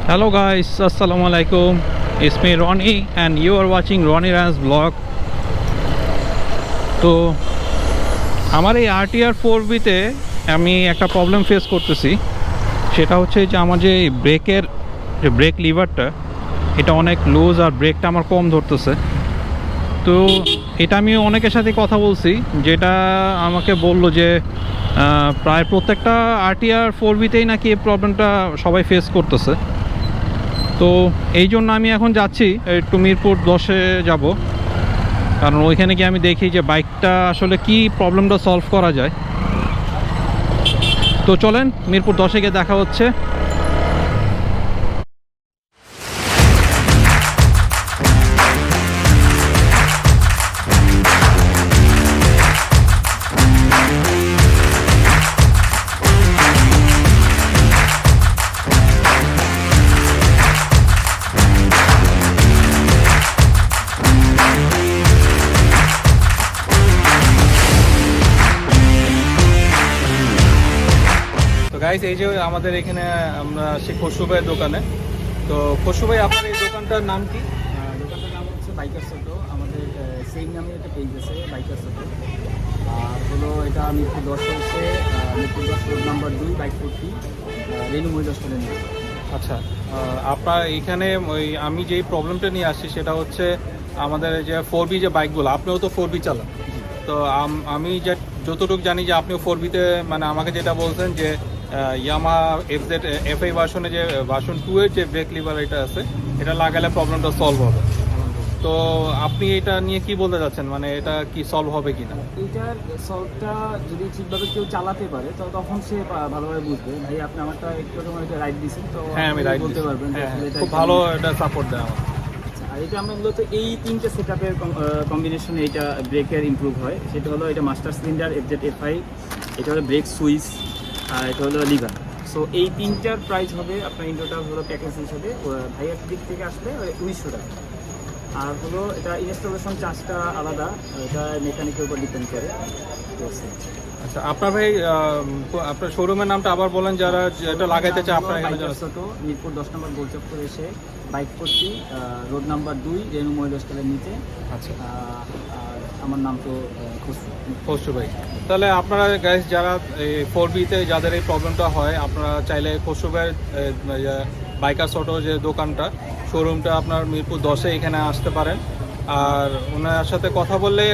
Hello guys, assalamu alaikum. It's me Rony and you are watching Rony Ran's vlog. তো আমার এই RTR 4B তে আমি একটা প্রবলেম ফেস করতেছি। সেটা হচ্ছে যে আমার যে ব্রেকের যে ব্রেক লিভারটা এটা অনেক লুজ আর ব্রেকটা আমার কম ধরতেছে। তো এটা আমি অনেকের সাথে কথা বলছি, যেটা আমাকে বললো যে প্রায় প্রত্যেকটা RTR 4B তেই নাকি এই প্রবলেমটা সবাই ফেস করতেছে। তো এই জন্য আমি এখন যাচ্ছি একটু মিরপুর 10-এ যাব, কারণ ওইখানে গিয়ে আমি দেখি যে বাইকটা আসলে কি প্রবলেমটা সলভ করা যায়। তো চলেন মিরপুর 10-এ গিয়ে দেখা হচ্ছে। গাইস, এই যে আমাদের এখানে আমরা সেই খসরু ভাইয়ের দোকানে। তো খসরু ভাই, আপনার এই দোকানটার নাম কি? দোকানটার নাম হচ্ছে বাইকার ছোটো। আমাদের সেম নামে একটা পেজ আছে, বাইকার ছোটো। আর হলো এটা মিরপুর 10 হচ্ছে মিরপুর 10 রোড নাম্বার 2 বাইক 40 রেনু মহিলা স্টোরে নিয়ে। আচ্ছা, আপনার এখানে ওই আমি যেই প্রবলেমটা নিয়ে আসছি সেটা হচ্ছে আমাদের যে 4B যে বাইকগুলো, আপনিও তো 4B চালান। তো আমি যে যতটুকু জানি যে আপনিও 4B-তে, মানে আমাকে যেটা বলছেন যে ইয়ামা FZS FI ভার্সনে যে ভার্সন 2 এর যে ব্রেক লিভার এটা আছে, এটা লাগালে প্রবলেমটা সলভ হবে। তো আপনি এটা নিয়ে কি বলতে চাচ্ছেন, মানে এটা কি সলভ হবে কিনা? এইটার সলভটা যদি ঠিকভাবে কেউ চালাতে পারে তো তখন সে ভালোভাবে বুঝবে। ভাই আপনি আমারটা একটু এটা রাইড দিয়েছেন, তো হ্যাঁ আমি রাইড বলতে পারবেন। খুব ভালো এটা সাপোর্ট দেয় আমার। আর এটা আমরা মূলত এই তিনটে সেটআপের কম্বিনেশনে এটা ব্রেকের ইমপ্রুভ হয়। সেটা হলো এটা মাস্টার সিলিন্ডার FZS FI, এটা হলো ব্রেক সুইচ, আর এটা হলো লিভার। সো এই তিনটার প্রাইস হবে আপনার ইন্ডোটা হলো প্যাকেজ হিসেবে ভাইয়ের দিক থেকে আসলে 1900 টাকা। আর হলো এটা ইনস্টলেশন চার্জটা আলাদা, এটা মেকানিকের উপর ডিপেন্ড করে। আচ্ছা, আপনার ভাই আপনার শোরুমের নামটা আবার বলেন, যারা এটা লাগাইতে চায়। আপনার এখানে ছোট মিরপুর 10 নম্বর গোলচক্কর এসে বাইক 40 রোড নাম্বার 2 রেনু মহিলা স্টোরের নিচে। আচ্ছা, আর আমার নাম তো খসরু ভাই। তাহলে আপনারা গাইস যারা এই 4B-তে যাদের এই প্রবলেমটা হয়, আপনারা চাইলে খসরু ভাইয়ের বাইকার ছোটো যে দোকানটা, শোরুমটা আপনার মিরপুর 10-এ এখানে আসতে পারেন। আর ওনার সাথে কথা বললে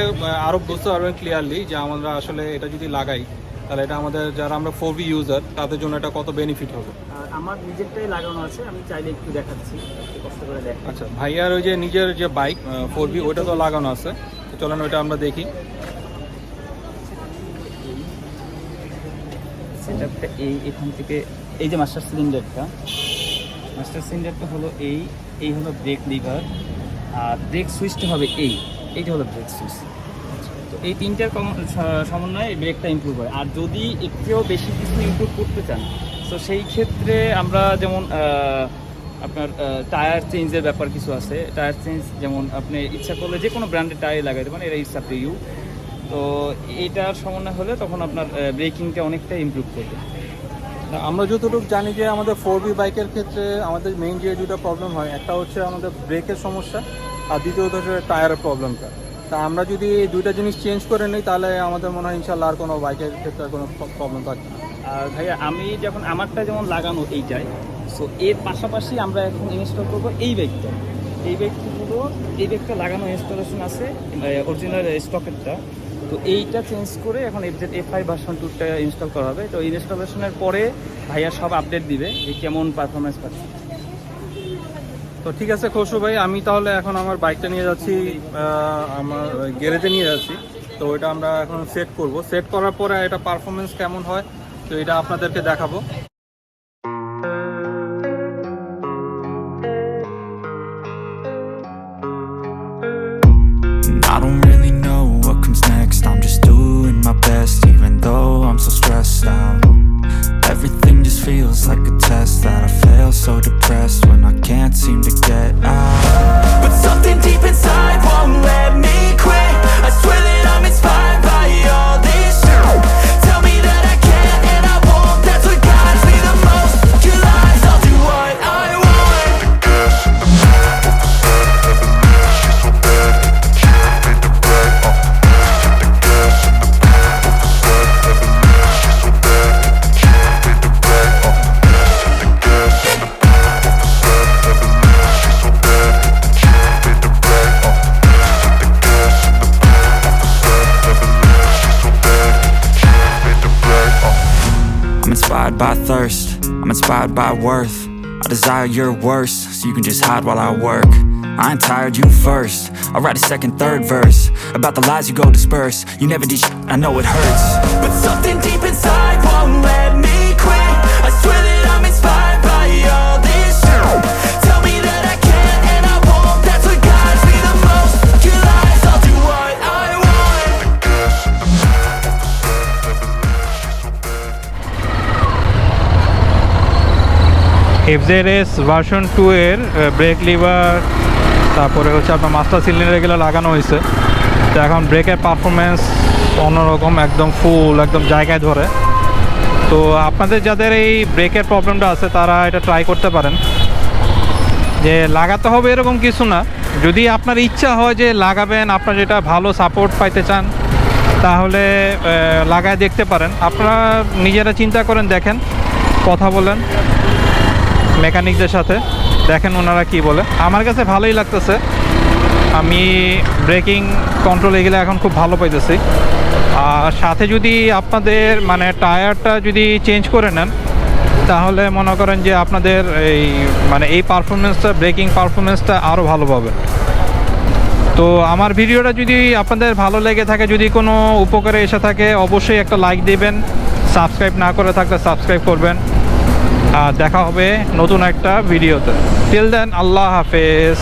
আরও বুঝতে পারবেন ক্লিয়ারলি যে আমরা আসলে এটা যদি লাগাই তাহলে এটা আমাদের যারা আমরা 4B ইউজার তাদের জন্য এটা কত বেনিফিট হবে। আর আমার নিজেরটাই লাগানো আছে, আমি চাইলে একটু দেখাচ্ছি, কষ্ট করে দেখ। আচ্ছা, ভাইয়ার ওই যে নিজের যে বাইক 4B ওইটা তো লাগানো আছে, তো চলেন ওইটা আমরা দেখি। সেটআপটা এখান থেকে এই যে মাস্টার সিলিন্ডারটা হলো এই হলো ব্রেক লিভার, আর ব্রেক সুইচটা হবে এইটা হলো ব্রেক সুইচ। তো এই তিনটার সমন্বয়ে এই ব্রেকটা ইমপ্রুভ হয়। আর যদি একটুও বেশি কিছু ইমপ্রুভ করতে চান তো সেই ক্ষেত্রে আমরা যেমন আপনার টায়ার চেঞ্জের ব্যাপার কিছু আছে। টায়ার চেঞ্জ যেমন আপনি ইচ্ছা করলে যে কোনো ব্র্যান্ডের টায়ার লাগাইতে পারেন, এটা ইটস আপ টু ইউ। তো এইটার সমন্বয় হলে তখন আপনার ব্রেকিংটা অনেকটা ইমপ্রুভ করবে। আমরা যতটুকু জানি যে আমাদের 4B বাইকের ক্ষেত্রে আমাদের মেইন যে দুটো প্রবলেম হয়, একটা হচ্ছে আমাদের ব্রেকের সমস্যা আর দ্বিতীয়ত হচ্ছে টায়ারের প্রবলেমটা। তা আমরা যদি এই দুইটা জিনিস চেঞ্জ করে নিই তাহলে আমাদের মনে হয় ইনশাল্লাহ আর কোনো বাইকের ক্ষেত্রে কোনো প্রবলেম থাকবে না। আর ভাইয়া আমি যখন আমারটা যেমন লাগানো এইটাই, সো এর পাশাপাশি আমরা এখন ইনস্টল করবো এই বাইকটা লাগানো ইনস্টলেশন আছে অরিজিনাল স্টকেরটা। তো এইটা চেঞ্জ করে এখন FZS FI ভার্সন 2টা ইনস্টল করা হবে। তো ইনস্টলেশনের পরে ভাইয়া সব আপডেট দিবে যে কেমন পারফরমেন্স পাচ্ছে। তো ঠিক আছে খসরু ভাই, আমি তাহলে এখন আমার বাইকটা নিয়ে যাচ্ছি, আমার গ্যারেজে নিয়ে যাচ্ছি। তো ওইটা আমরা এখন সেট করব। সেট করার পরে এটা পারফরমেন্স কেমন হয় তো এটা আপনাদেরকে দেখাবো। I don't really know what comes next. I'm just doing my best, even though I'm so stressed out. Everything just feels like a test that I fail, so depressed when I can't seem to get out. But something deep inside won't let me quit. I swear that I'm inspired by all this shit. Tell me that I can't and I won't. That's what guides me the most. Your lies, I'll do what I want. inspired by worth. I desire your worst, so you can just hide while I work. I ain't tired, you first. I'll write a second, third verse about the lies you go disperse. You never did shit, I know it hurts, but something deep inside won't let me quit. I swear that I'm inspired by all this shit. Tell me that I can't and I won't. That's what guides me the most. Your lies, I'll do what I want. FZS version 2 এর break liver তারপরে হচ্ছে আপনার master cylinder এগুলো লাগানো হয়েছে। তো এখন ব্রেকের পারফরমেন্স অন্যরকম, একদম ফুল, একদম জায়গায় ধরে। তো আপনাদের যাদের এই ব্রেকের প্রবলেমটা আছে তারা এটা ট্রাই করতে পারেন। যে লাগাতে হবে এরকম কিছু না, যদি আপনার ইচ্ছা হয় যে লাগাবেন, আপনার যেটা ভালো সাপোর্ট পাইতে চান তাহলে লাগায় দেখতে পারেন। আপনারা নিজেরা চিন্তা করেন, দেখেন, কথা বলেন মেকানিকদের সাথে, দেখেন ওনারা কি বলে। আমার কাছে ভালোই লাগতেছে, আমি ব্রেকিং কন্ট্রোল এগুলো এখন খুব ভালো পাইতেছি। আর সাথে যদি আপনাদের মানে টায়ারটা যদি চেঞ্জ করে নেন তাহলে মনে করেন যে আপনাদের এই মানে এই পারফরমেন্সটা, ব্রেকিং পারফরমেন্সটা আরও ভালো পাবে। তো আমার ভিডিওটা যদি আপনাদের ভালো লেগে থাকে, যদি কোনো উপকারে এসে থাকে, অবশ্যই একটা লাইক দিবেন। সাবস্ক্রাইব না করে থাকলে সাবস্ক্রাইব করবেন। আর দেখা হবে নতুন একটা ভিডিওতে। টিল দেন, আল্লাহ হাফেজ।